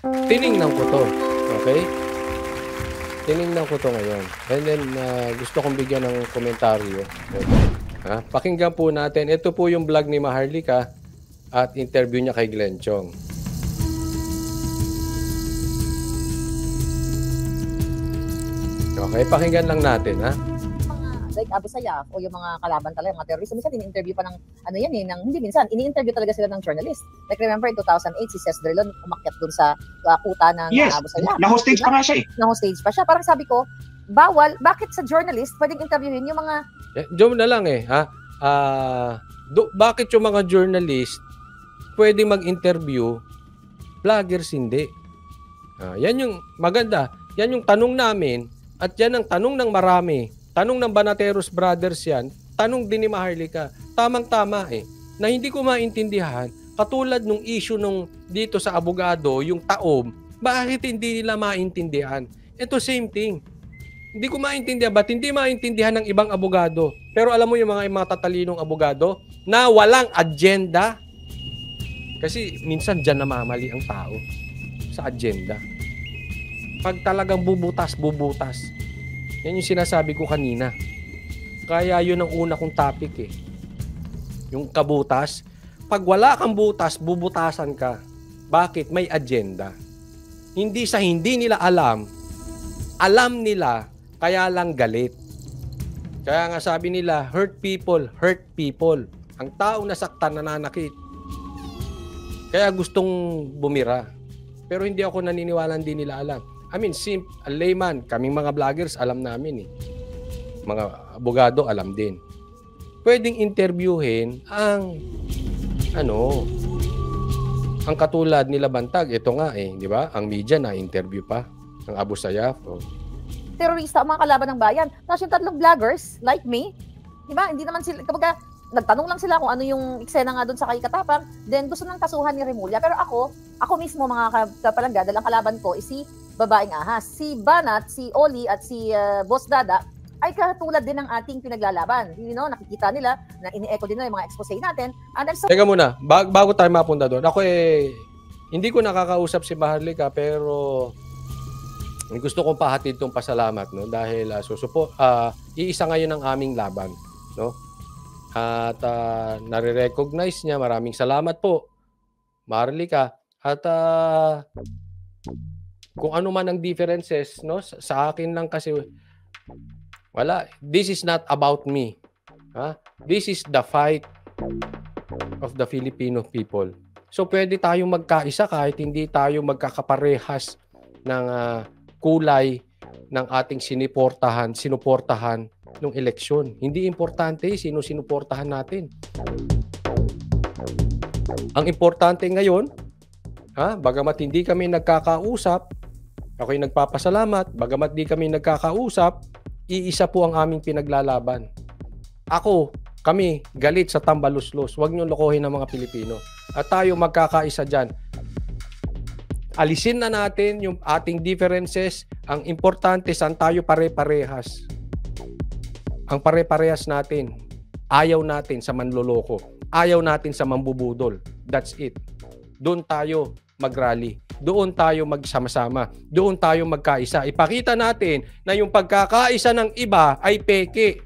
Tiningnan ko 'to, okay? Tiningnan ko 'to ngayon. And then, gusto kong bigyan ng komentaryo. Pakinggan po natin. Ito po yung vlog ni Maharlika at interview niya kay Glenn Chong. Okay, pakinggan lang natin, ha? Like Abu Sayyaf o yung mga kalaban talaga, mga terrorist. Minsan ini-interview pa ng, ano yan eh, hindi minsan, ini-interview talaga sila ng journalist. Like remember in 2008, si Ces Drilon umakyat dun sa kuta ng Abu Sayyaf. Na-hostage pa nga siya eh. Na-hostage pa siya. Parang sabi ko, bawal, bakit sa journalist pwedeng interviewin yung mga... Diyan na lang eh, ha? Bakit yung mga journalist pwede mag-interview, vloggers hindi? Yan yung maganda. Yan yung tanong namin at yan ang tanong ng marami. Tanong ng Banateros Brothers yan, tanong din ni Maharlika. Tamang-tama eh, na hindi ko maintindihan, katulad nung issue nung dito sa abogado, yung taob, bakit hindi nila maintindihan? Ito same thing. Hindi ko maintindihan, ba't hindi maintindihan ng ibang abogado? Pero alam mo yung mga matatalinong abogado na walang agenda? Kasi minsan dyan namamali ang tao sa agenda. Pag talagang bubutas. Yan yung sinasabi ko kanina. Kaya yun ang una kong topic eh. Yung kabutas. Pag wala kang butas, bubutasan ka. Bakit? May agenda. Hindi sa hindi nila alam. Alam nila, kaya lang galit. Kaya nga sabi nila, hurt people. Ang taong nasaktan, nananakit. Kaya gustong bumira. Pero hindi ako naniniwala, hindi nila alam. I mean, a layman, kaming mga vloggers, alam namin eh. Mga abogado, alam din. Pwedeng interviewin ang katulad nila Bantag. Ito nga eh, di ba? Ang media na-interview pa ng Abu Sayyaf. Terorista, mga kalaban ng bayan. Tapos yung tatlong vloggers, like me, di ba? Hindi naman sila, kapag nagtanong lang sila kung ano yung eksena nga doon sa kay Katapang, then gusto nang kasuhan ni Remulla. Pero ako mismo, mga kapalangga, dalang kalaban ko, si babaeng ahas. Si Banat, si Oli at si Boss Dada ay katulad din ng ating pinaglalaban. You know, nakikita nila, na ini-echo din nila yung mga expose natin. And I'm so... Teka muna, bago tayo mapunta doon. Ako hindi ko nakakausap si Maharlika pero gusto kong pahatid itong pasalamat, no? Dahil iisa ngayon ang aming laban, no? At nare-recognize niya. Maraming salamat po, Maharlika. At kung ano man ang differences, no, sa akin lang kasi wala. This is not about me. This is the fight of the Filipino people. So pwede tayong magkaisa kahit hindi tayo magkakaparehas ng kulay ng ating sinuportahan ng eleksyon. Hindi importante sino sinuportahan natin. Ang importante ngayon, bagamat hindi kami nagkakausap, ako'y nagpapasalamat, bagamat di kami nagkakausap, iisa po ang aming pinaglalaban. Kami, galit sa tambaluslos. Huwag niyong lokohin ng mga Pilipino. At tayo magkakaisa dyan. Alisin na natin yung ating differences. Ang importante, saan tayo pare-parehas. Ang pare-parehas natin, ayaw natin sa manloloko. Ayaw natin sa mambubudol. That's it. Doon tayo mag-rally. Doon tayo magsama-sama. Doon tayo magkaisa. Ipakita natin na yung pagkakaisa ng iba ay peke.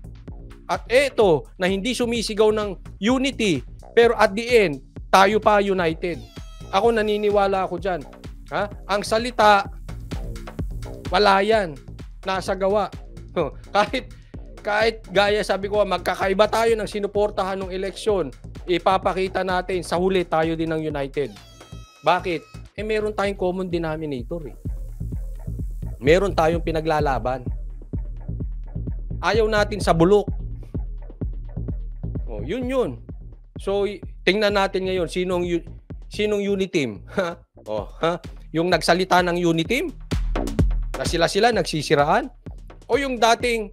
At eto, na hindi sumisigaw ng unity, pero at the end, tayo pa united. Ako naniniwala ako dyan. Ang salita, wala yan. Nasa gawa. Kahit gaya sabi ko, magkakaiba tayo ng sinuportahan ng eleksyon, ipapakita natin sa huli tayo din ng united. Bakit? Meron tayong common denominator eh. Meron tayong pinaglalaban. Ayaw natin sa bulok. Yun. So, tingnan natin ngayon sinong unity team. Yung nagsalita ng unity team? Na sila nagsisiraan? O yung dating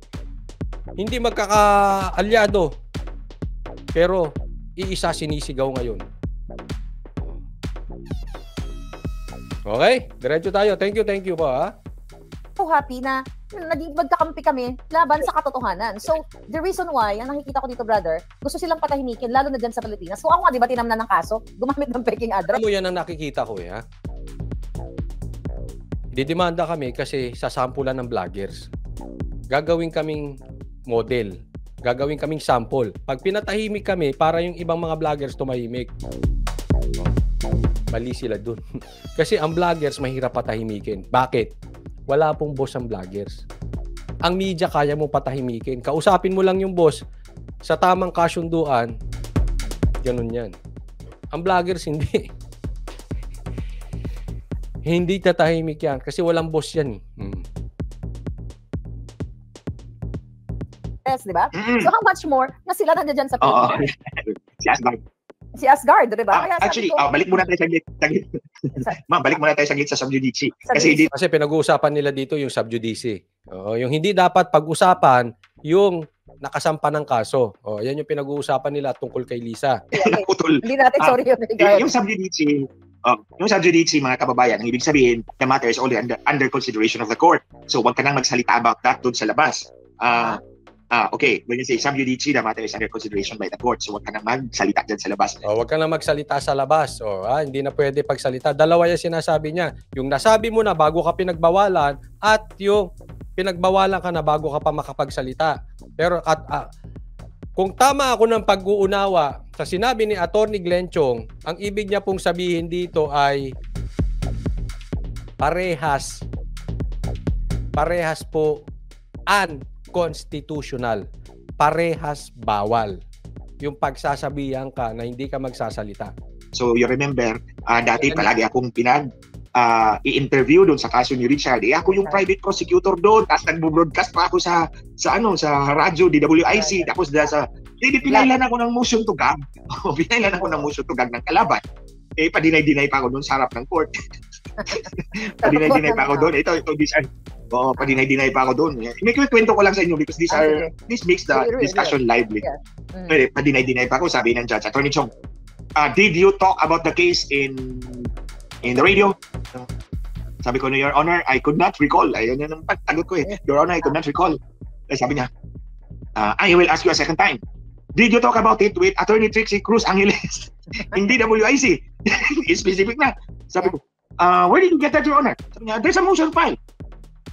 hindi magkakaalyado pero iisa sinisigaw ngayon? Okay, diretso tayo. Thank you po So happy na naging magkakampi kami laban sa katotohanan. So the reason why, ang nakikita ko dito brother, gusto silang patahimikin lalo na dyan sa Pilipinas. So ako nga, di ba, tinamnan ng kaso, gumamit ng peking address. Ano yan ang nakikita ko didemanda kami kasi sasampulan ng vloggers. Gagawin kaming model. Gagawin kaming sample. Pag pinatahimik kami, para yung ibang mga vloggers tumahimik. Mali sila dun. Kasi ang vloggers mahirap patahimikin. Bakit? Wala pong boss ang vloggers. Ang media kaya mo patahimikin. Kausapin mo lang yung boss sa tamang kasunduan. Ganun yan. Ang vloggers hindi. Hindi tatahimik yan kasi walang boss yan. Yes, di ba? So how much more na sila nandiyan sa Pilipinas? Si Asgard, di ba? Actually, balik muna tayo saglit. Ma'am, balik muna tayo saglit sa subjudice. Kasi pinag-uusapan nila dito yung subjudice. Yung hindi dapat pag-usapan, yung nakasampa ng kaso. Yan yung pinag-uusapan nila tungkol kay Lisa. Hindi natin, sorry. Yung subjudice, mga kababayan, ang ibig sabihin, the matter is only under consideration of the court. So, wag ka nang magsalita about that doon sa labas. Okay, when you say subjudice, the matter is under consideration by the court. So, wag ka nang magsalita dyan sa labas. Wag ka nang magsalita sa labas. Hindi na pwede pagsalita. Dalawa yung sinasabi niya. Yung nasabi mo na bago ka pinagbawalan at yung pinagbawalan ka na bago ka pa makapagsalita. Pero kung tama ako ng pag-uunawa sa sinabi ni Attorney Glenn Chong, ang ibig niya pong sabihin dito ay parehas po unconstitutional. Parehas bawal. Yung pagsasabihan ka na hindi ka magsasalita. So you remember, dati palagi akong i-interview doon sa kaso ni Richard. Ako yung private prosecutor doon. Tapos nagbo-broadcast pa ako sa radyo, DWIC. Tapos pinailan ako ng motion to gag. Pinailan ako ng motion to gag ng kalaban. Padinay-dinay pa ako doon sa harap ng court. Padinay-dinay pa ako doon. Ito, padinay-dinay pa ako doon. May kwento ko lang sa inyo because this makes the discussion lively. Padinay-dinay pa ako, sabi ng judge, Attorney Chong, did you talk about the case in the radio? Sabi ko, Your Honor, I could not recall. Ayun yung pagtagot ko Your Honor, I could not recall. Sabi niya, I will ask you a second time. Did you talk about it with Attorney Trixie Cruz Angeles in DWIC? Specific na. Sabi ko, where did you get that, Your Honor? Sabi niya, there's a motion file.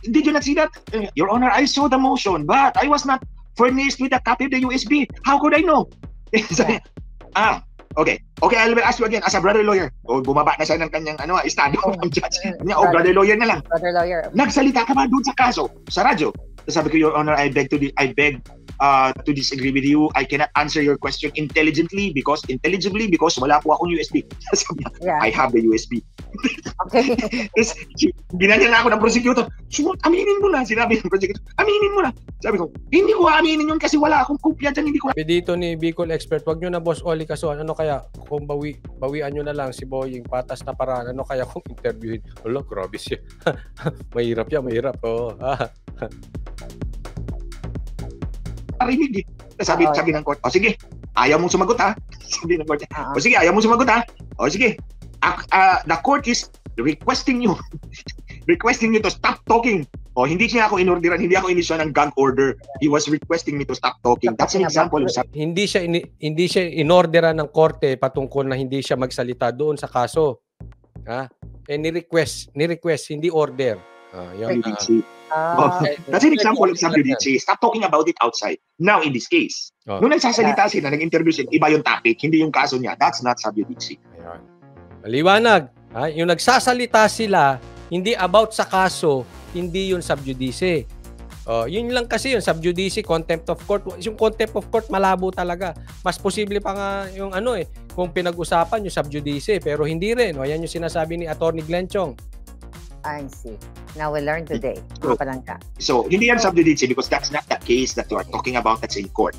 Did you not see that? Your Honor, I saw the motion, but I was not furnished with a copy of the USB. How could I know? Sabi niya, okay, I will ask you again as a brother lawyer. Bumaba na siya ng kanyang estado ng judge. Brother lawyer na lang. Brother lawyer. Nagsalita ka ba doon sa kaso, sa radyo? Sabi ko, Your Honor, I beg to disagree with you. I cannot answer your question intelligently because wala po akong USB. Sabi niya, I have the USB. Okay. Tapos, binanyan na ako ng prosecutor. Aminin mo na, sinabi ng prosecutor. Aminin mo na. Sabi ko, hindi ko aminin yun kasi wala akong kopya dyan. Hindi ko. Dito ni Bicol Expert, wag nyo na Boss Oli kasuhan. Ano kaya kung bawian nyo na lang si Boying patas na paraan? Ano kaya kung interviewin? Wala, grabe siya. Mahirap yan, mahirap. Parinig Sabi ng court, sige, ayaw mong sumagot ha. Sabi ng court, sige, ayaw mong sumagot ha. Sige, the court is requesting you to stop talking. Hindi niya ako inorderan, hindi ako inisyon ng gag order. He was requesting me to stop talking. That's an example of hindi siya inorderan ng korte patungkol na hindi siya magsalita doon sa kaso. Ni-request, hindi order. That's an example of subjudice. Stop talking about it outside. Now, in this case, nung nagsasalita sila, nag-interview sila, iba yung topic, hindi yung kaso niya. That's not subjudice. Maliwanag. Yung nagsasalita sila, hindi about sa kaso, hindi yun subjudice. Yun lang kasi yung subjudice, contempt of court. Yung contempt of court, malabo talaga. Mas posible pa nga yung kung pinag-usapan yung subjudice, pero hindi rin. Yan yung sinasabi ni Attorney Glenn Chong. I see. Now we learned today. So, hindi yan subjudice because that's not the case that you are talking about that's in court.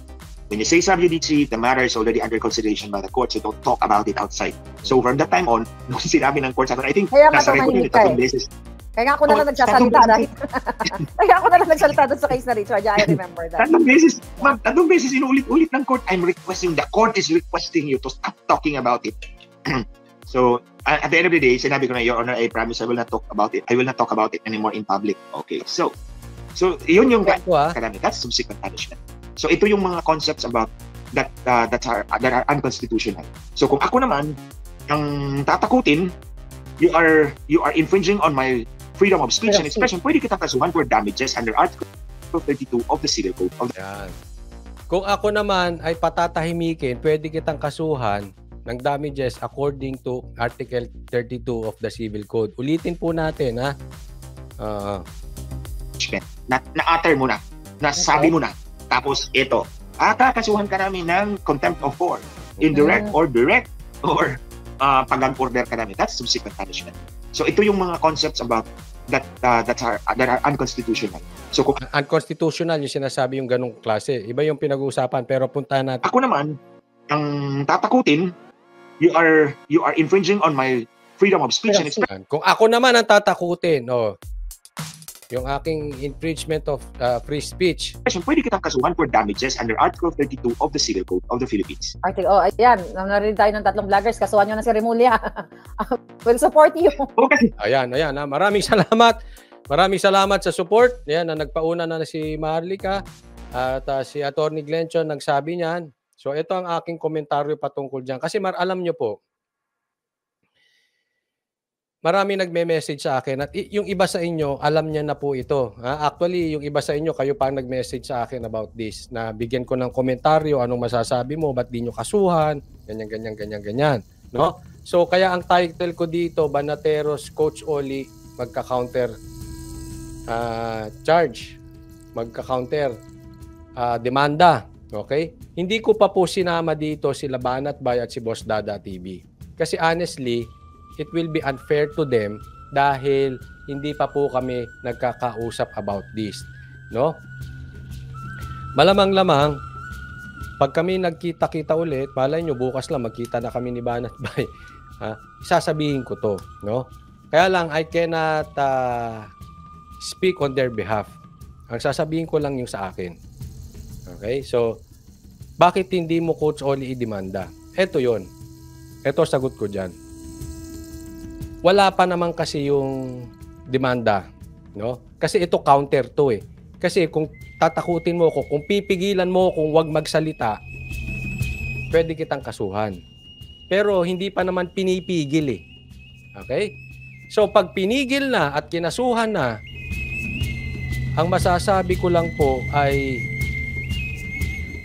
When you say subjudice, the matter is already under consideration by the court, so don't talk about it outside. So, from that time on, nung sinabi ng court sa akin, I think, nasa record yun, 3 beses. Kaya ako na lang nagsasalita. Kaya ako na lang nagsalita doon sa case na Richard. I remember that. 3 beses inuulit-ulit ng court. The court is requesting you to stop talking about it. So, at the end of the day, sinabi ko na, Your Honor, I promise I will not talk about it. I will not talk about it anymore in public. Okay, so yun yung that's subsequent punishment. So, ito yung mga concepts about that are unconstitutional. So, kung ako naman, ang tatakutin, you are infringing on my freedom of speech Freedom and of expression, pwede kitang kasuhan for damages under Article 32 of the Civil Code of the Yan. Kung ako naman ay patatahimikin, pwede kitang kasuhan ng damages according to Article 32 of the Civil Code. Ulitin po natin, ha? Na-utter mo na, nasabi mo na. Tapos ito, kakasuhan ka namin ng contempt of court, indirect or direct, or pag-order ka namin. That's subsequent punishment. So ito yung mga concepts about that are unconstitutional. So kung Unconstitutional yung sinasabi yung ganong klase. Iba yung pinag-uusapan, pero puntahan natin. ako naman, ang tatakutin, you are infringing on my freedom of speech and expression. Kung ako naman ang tatakutin, yung aking infringement of free speech. Pwede kitang kasuhan for damages under Article 32 of the Civil Code of the Philippines. Ayan. Narinig tayo ng 3 vloggers. Kasuhan nyo na si Remulla. We'll support you. Okay. Ayan. Maraming salamat. Maraming salamat sa support. Ayan, nagpauna na si Maharlika at si Attorney Glenchon nagsabi niyan. So ito ang aking komentaryo patungkol diyan. Kasi alam nyo po, marami nagme-message sa akin at yung iba sa inyo, alam niya na po ito. Actually, yung iba sa inyo, kayo pa nag-message sa akin about this, na bigyan ko ng komentaryo, anong masasabi mo, ba't di nyo kasuhan, ganyan. No? So, kaya ang title ko dito, Banateros, Coach Oli, magka-counter charge, magka-counter demanda. Okay? Hindi ko pa po sinama dito si Labanat Bay at si Boss Dada TV. Kasi honestly, it will be unfair to them dahil hindi pa po kami nagkakausap about this, no? Malamang-lamang pag kami nagkita-kita ulit, malay nyo bukas lang magkita na kami ni Banat Bay. Sasabihin ko to, no? Kaya lang I cannot speak on their behalf. Ang sasabihin ko lang yung sa akin. Okay? So bakit hindi mo Coach Oli i-demanda? Ito 'yon. Ito sagot ko diyan. Wala pa naman kasi yung demanda, no? Kasi ito counter to eh. Kasi kung tatakutin mo ko, kung pipigilan mo kung wag magsalita, pwede kitang kasuhan. Pero hindi pa naman pinipigil eh. Okay? So pag pinigil na at kinasuhan na, ang masasabi ko lang po ay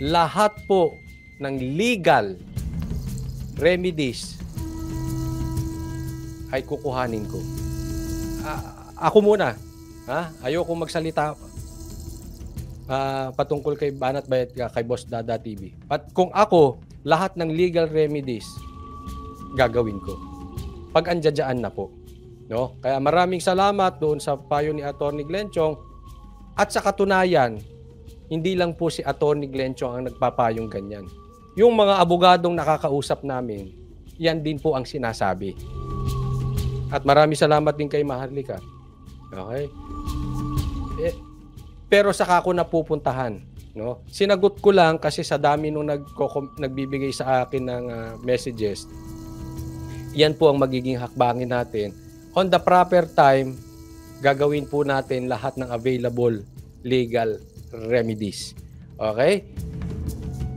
lahat po ng legal remedies ay kukuhanin ko. Ako muna. Ayoko magsalita patungkol kay Banat Bay at kay Boss Dada TV. But kung ako, lahat ng legal remedies gagawin ko. Pag andyan na po. No? Kaya maraming salamat doon sa payo ni Attorney Glenchong. At sa katunayan, hindi lang po si Attorney Glenchong ang nagpapayong ganyan. Yung mga abogadong nakakausap namin, yan din po ang sinasabi. At maraming salamat din kay Maharlika. Okay? Pero saka ako napupuntahan, no? Sinagot ko lang kasi sa dami nung nagbibigay sa akin ng messages. Yan po ang magiging hakbangin natin. On the proper time, gagawin po natin lahat ng available legal remedies. Okay?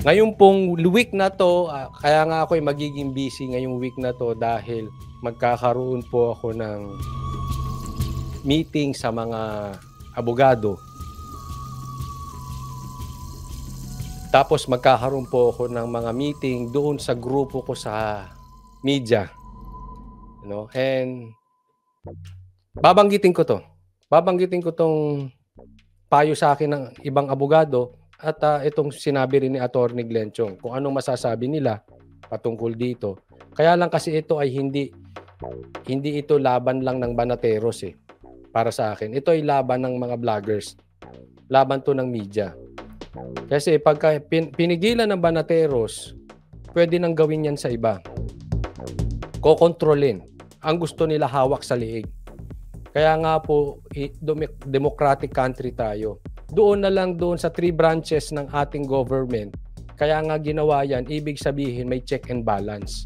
Ngayon pong week na to, kaya nga ako ay magiging busy ngayong week na to dahil magkakaroon po ako ng meeting sa mga abogado. Tapos magkakaroon po ako ng mga meeting doon sa grupo ko sa media. No? And babanggitin ko to. Babanggitin ko tong payo sa akin ng ibang abogado at itong sinabi rin ni Attorney Glenchong kung anong masasabi nila patungkol dito. Kaya lang kasi ito ay hindi ito laban lang ng Banateros eh. Para sa akin, ito ay laban ng mga vloggers. Laban to ng media. Kasi pagka pinigilan ng Banateros, pwede nang gawin yan sa iba. Kokontrolin. Ang gusto nila hawak sa liig. Kaya nga po, democratic country tayo. Doon na lang doon sa 3 branches ng ating government. Kaya nga ginawa yan, ibig sabihin may check and balance.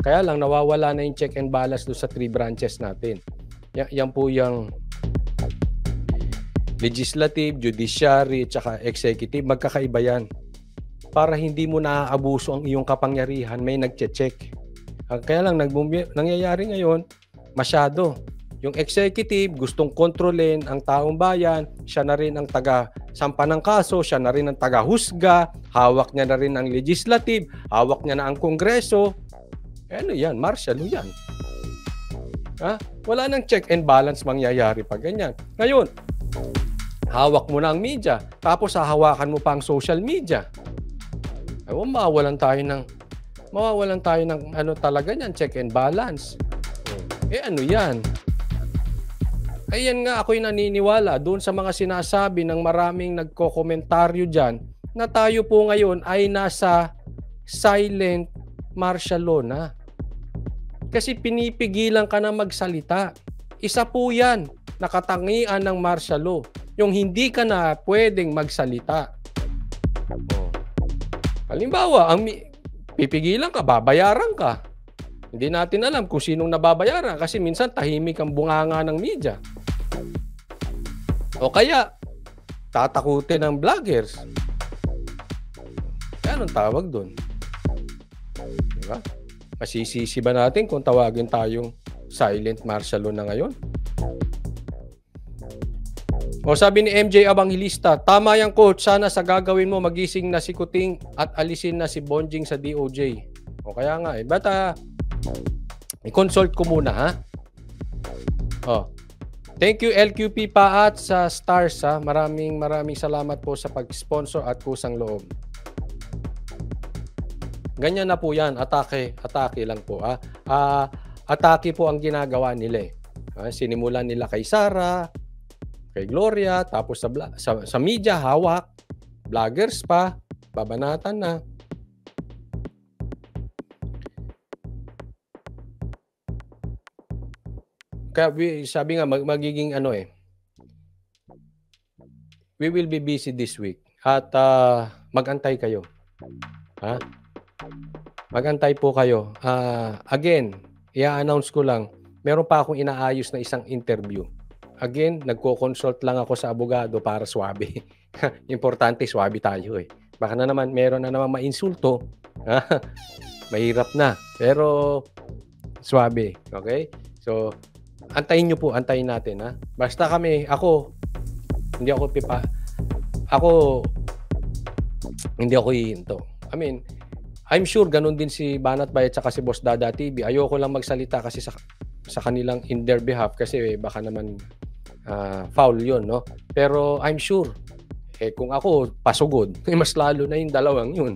Kaya lang nawawala na yung check and balance doon sa 3 branches natin. Yan po yung legislative, judiciary, tsaka executive. Magkakaiba yan. Para hindi mo naaabuso ang iyong kapangyarihan, may nagche-check. Kaya lang nangyayari ngayon, masyado. Yung executive gustong kontrolin ang taong bayan, siya na rin ang taga-sampa ng kaso, siya na rin ang taga-husga, hawak niya na rin ang legislative, hawak niya na ang kongreso. Ano yan? Martial law yan. Ha? Wala nang check and balance mangyayari pag ganyan. Ngayon, hawak mo na ang media, tapos hahawakan mo pa ang social media. Ay, mawawalan tayo ng ano talaga niyan, check and balance. Ano yan? Ayan nga ako'y naniniwala doon sa mga sinasabi ng maraming nagko-komentaryo dyan na tayo po ngayon ay nasa silent martial law na. Kasi pinipigilan ka na magsalita. Isa po yan, nakatangian ng martial law. Yung hindi ka na pwedeng magsalita. Halimbawa, pipigilan ka, babayaran ka. Hindi natin alam kung sinong nababayaran kasi minsan tahimik ang bunganga ng media. O kaya, tatakutin ng vloggers. Anong tawag doon? Diba? Masisisi ba natin kung tawagin tayong silent martial law na ngayon? O sabi ni MJ Abanghilista, tama yan coach, sana sa gagawin mo magising na si Kuting at alisin na si Bonjing sa DOJ. O kaya nga bata i-consult ko muna ha. Thank you LQP Paat sa stars ha. Maraming salamat po sa pag-sponsor at kusang loob. Ganyan na po yan, atake lang po ha. Atake po ang ginagawa nila sinimulan nila kay Sara, kay Gloria, tapos sa media hawak, vloggers pa, babanatan na. Kaya sabi nga magiging we will be busy this week at magantay kayo. Ha? Magantay po kayo. Again, i-announce ko lang, meron pa akong inaayos na isang interview. Again, nagko-consult lang ako sa abogado para swabe. Importante, swabe tayo Baka na naman, meron na naman mainsulto. Mahirap na. Pero, swabe. Okay? So, antayin nyo po, antayin natin ha. Basta kami, hindi ako hihinto. I mean, I'm sure ganun din si Banat Bay at saka si Boss Dada TV. Ayoko lang magsalita kasi sa kanilang in their behalf kasi baka naman foul yun, no? Pero I'm sure, kung ako pasugod, mas lalo na yung dalawang yun.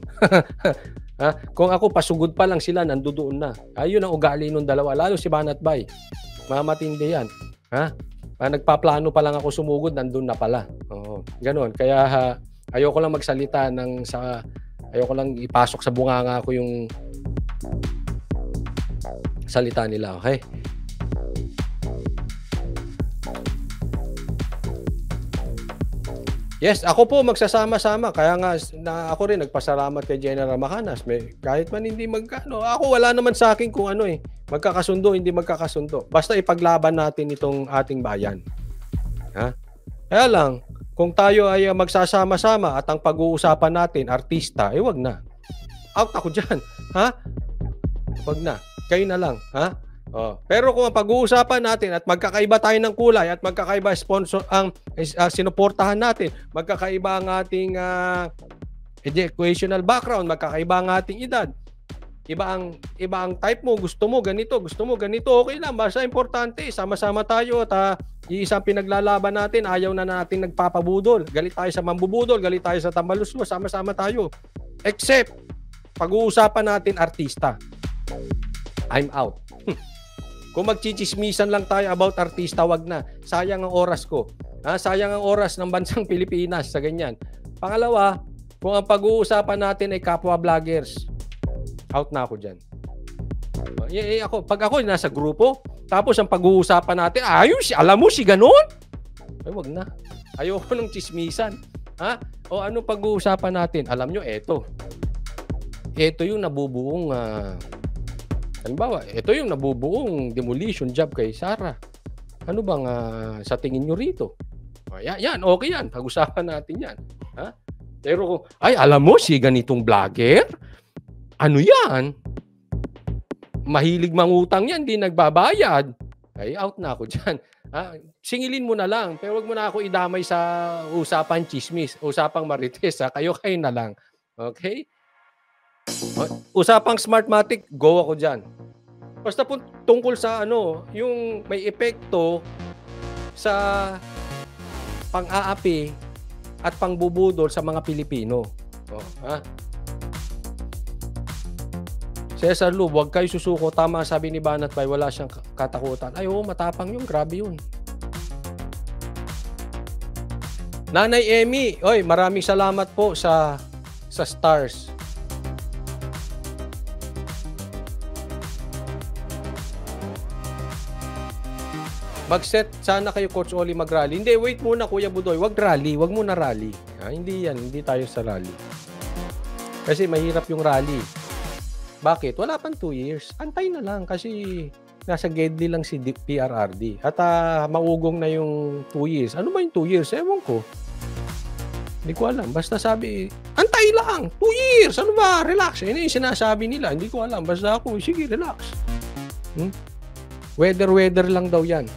Kung ako pasugod pa lang sila, nandoon na. Ayun ang ugali nung dalawa, lalo si Banat Bay. Mamatindi yan. Nagpaplano pa lang ako sumugod, nandun na pala. Ganon. Kaya ayoko lang magsalita ayoko lang ipasok sa bunganga ko yung salita nila. Okay? Yes, ako po magsasama-sama. Kaya nga ako rin nagpasalamat kay General Macanas. Kahit man hindi ako wala naman sa akin kung magkakasundo, hindi magkakasundo. Basta ipaglaban natin itong ating bayan. Ha? Kaya lang, kung tayo ay magsasama-sama at ang pag-uusapan natin, artista, wag na. Out ako dyan. Ha? Wag na. Kayo na lang. Ha? Pero kung ang pag-uusapan natin at magkakaiba tayo ng kulay at magkakaiba sponsor ang sinuportahan natin, magkakaiba ang ating educational background, magkakaiba ang ating edad, iba ang type mo, gusto mo ganito, okay lang. Basta importante, sama-sama tayo at iisang pinaglalaban natin, ayaw na natin nagpapabudol. Galit tayo sa mambubudol, galit tayo sa tambaluslo, sama-sama tayo. Except, pag-uusapan natin artista. I'm out. Kung magchichismisan lang tayo about artista, wag na. Sayang ang oras ko. Sayang ang oras ng bansang Pilipinas sa ganyan. Pangalawa, kung ang pag-uusapan natin ay kapwa vloggers, out na ako dyan. Pag ako nasa grupo, tapos ang pag-uusapan natin, alam mo si ganon? Ay, wag na. Ayoko ng chismisan. O ano pag-uusapan natin? Alam nyo, eto yung nabubuong halimbawa, ito yung nabubuong demolition job kay Sara. Ano bang sa tingin nyo rito? Yan, okay yan. Pag-usapan natin yan. Pero alam mo si ganitong vlogger? Ano yan? Mahilig mangutang yan, di nagbabayad. Ay, out na ako dyan. Singilin mo na lang, pero wag mo na ako idamay sa usapang chismis, usapang marites. Kayo na lang. Okay? Usapang Smartmatic, go ako dyan. Basta po tungkol sa yung may epekto sa pang-aapi at pangbubudol sa mga Pilipino. Cesar Lu, huwag kayo susuko. Tama sabi ni Banat Bay, wala siyang katakutan. Ay, oo, matapang yun. Grabe yun. Nanay Emmy, oy, maraming salamat po sa stars. Mag-set sana kayo, Coach Oli, mag-rally. Hindi, wait muna, Kuya Budoy. Wag rally. Wag muna rally. Hindi yan. Hindi tayo sa rally. Kasi mahirap yung rally. Bakit? Wala pang 2 years. Antay na lang kasi nasa GEDLI lang si PRRD. At maugong na yung 2 years. Ano ba yung 2 years? Ewan ko. Hindi ko alam. Basta sabi, antay lang. 2 years. Ano ba? Relax. Yun yung sinasabi nila. Hindi ko alam. Basta ako, sige, relax. Weather lang daw yan.